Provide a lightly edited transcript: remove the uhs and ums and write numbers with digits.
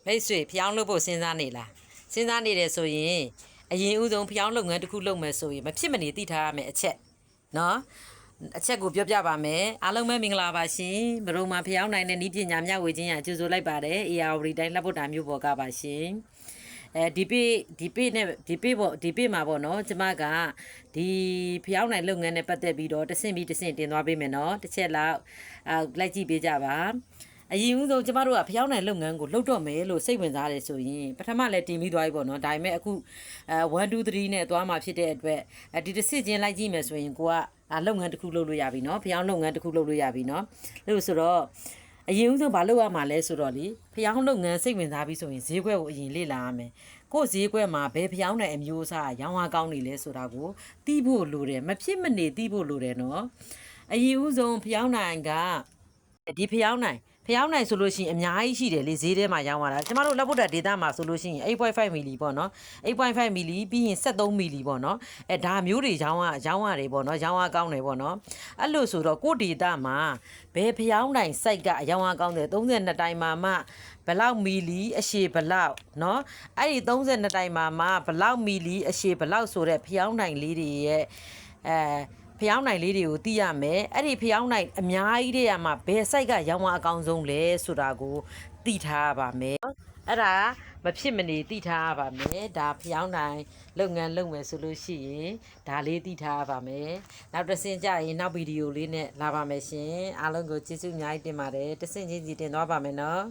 မိတ်ဆွေဖျောင်းလို့ဖို့စဉ်းစားနေလားစဉ်းစားနေတယ်ဆိုရင်အရင်ဦးဆုံးဖျောင်းလုပ်ငန်းတစ်ခုလုပ်မယ်ဆိုရင်မဖြစ်မနေသိထားရမယ်အချက်နော်အချက်ကိုပြောပြပါမယ်အားလုံးပဲမင်္ဂလာပါရှင်ဘရုံမှာဖျောင်းနိုင်တဲ့ဤပညာမျှဝေခြင်းရကြိုဆိုလိုက်ပါတယ် ARD တိုင်းလက်ဖို့တာမျိုးပေါ်ကပါရှင်ဒီပေမှာပေါ့နော်ကျမကဒီဖျောင်းနိုင်လုပ်ငန်းနဲ့ပတ်သက်ပြီးတော့တဆင့်တင်သွားပေးမယ်နော်တစ်ချက်လောက်လိုက်ကြည့်ပေးကြပါအရင်ဦးဆုံးကျမတို့ကဖျောင်းနိုင်လုပ်ငန်းကိုလုပ်တော့မယ်လို့စိတ်ဝင်စားတယ်ဆိုရင်ပထမလည်းတင်ပြီးသွားပြီပေါ့နော်ဒါပေမဲ့အခု1 2 3နဲ့သွားမှာဖြစ်တဲ့အတွက်ဒီတစ်စစ်ချင်းလိုက်ကြည့်မယ်ဆိုရင်ကိုကလုပ်ငန်းတစ်ခုလုပ်လို့ရပြီနော်ဖျောင်းလုပ်ငန်းတစ်ခုလုပ်လို့ရပြီနော်လို့ဆိုတော့အရင်ဦးဆုံးဘာလုပ်ရမှာလဲဆိုတော့လေဖျောင်းလုပ်ငန်းစိတ်ဝင်စားပြီးဆိုရင်ဈေးကွက်ကိုအရင်လေ့လာရမယ်ကို့ဈေးကွက်မှာဘယ်ဖျောင်းတဲ့အမျိုးအစားရောင်းအားကောင်းနေလဲဆိုတာကိုသိဖို့လိုတယ်မဖြစ်မနေသိဖို့လိုတယ်နော်အရင်ဦးဆုံးဖျောင်းနိုင်ကဒီဖျောင်းနိုင်ဆိုလို့ရှိရင်အများကြီးရှိတယ်လေဈေးထဲမှာရောင်းရတာကျမတို့လက်ဗုဒ္ဓဒေတာမှာဆိုလို့ရှိရင် 8.5 မီလီပေါ့နော် 8.5 မီလီပြီးရင်73 မီလီပေါ့နော်ဒါမျိုးတွေရောင်းရတယ်ပေါ့နော်ရောင်းရကောင်းတယ်ပေါ့နော်အဲ့လိုဆိုတော့ကိုဒေတာမှာဘယ်ဖျောင်းနိုင်စိုက်ကရောင်းရကောင်းတယ်32တိုင်မှာမှဘလောက်မီလီအရှည်ဘလောက်เนาะအဲ့ဒီ32တိုင်မှာမှဘလောက်မီလီအရှည်ဘလောက်ဆိုတဲ့ဖျောင်းနိုင်လေးတွေရဲ့ဖျောင်းနိုင်လေးတွေကိုသိရမယ်အဲ့ဒီဖျောင်းနိုင်အများကြီးတဲ့မှာဘယ်စိုက်ကရောင်းအားအကောင်းဆုံးလဲဆိုတာကိုသိထားရပါမယ်အဲ့ဒါမဖြစ်မနေသိထားရပါမယ်ဒါဖျောင်းနိုင်လုပ်ငန်းလုပ်မယ်ဆိုလို့ရှိရင်ဒါလေးသိထားရပါမယ်နောက်တစ်ဆင့်ကြရင်နောက်ဗီဒီယိုလေးနဲ့လာပါမယ်ရှင်အားလုံးကိုကျေးဇူးအများကြီးတင်ပါတယ်တစ်ဆင့်ချင်းစီတင်သွားပါမယ်နော်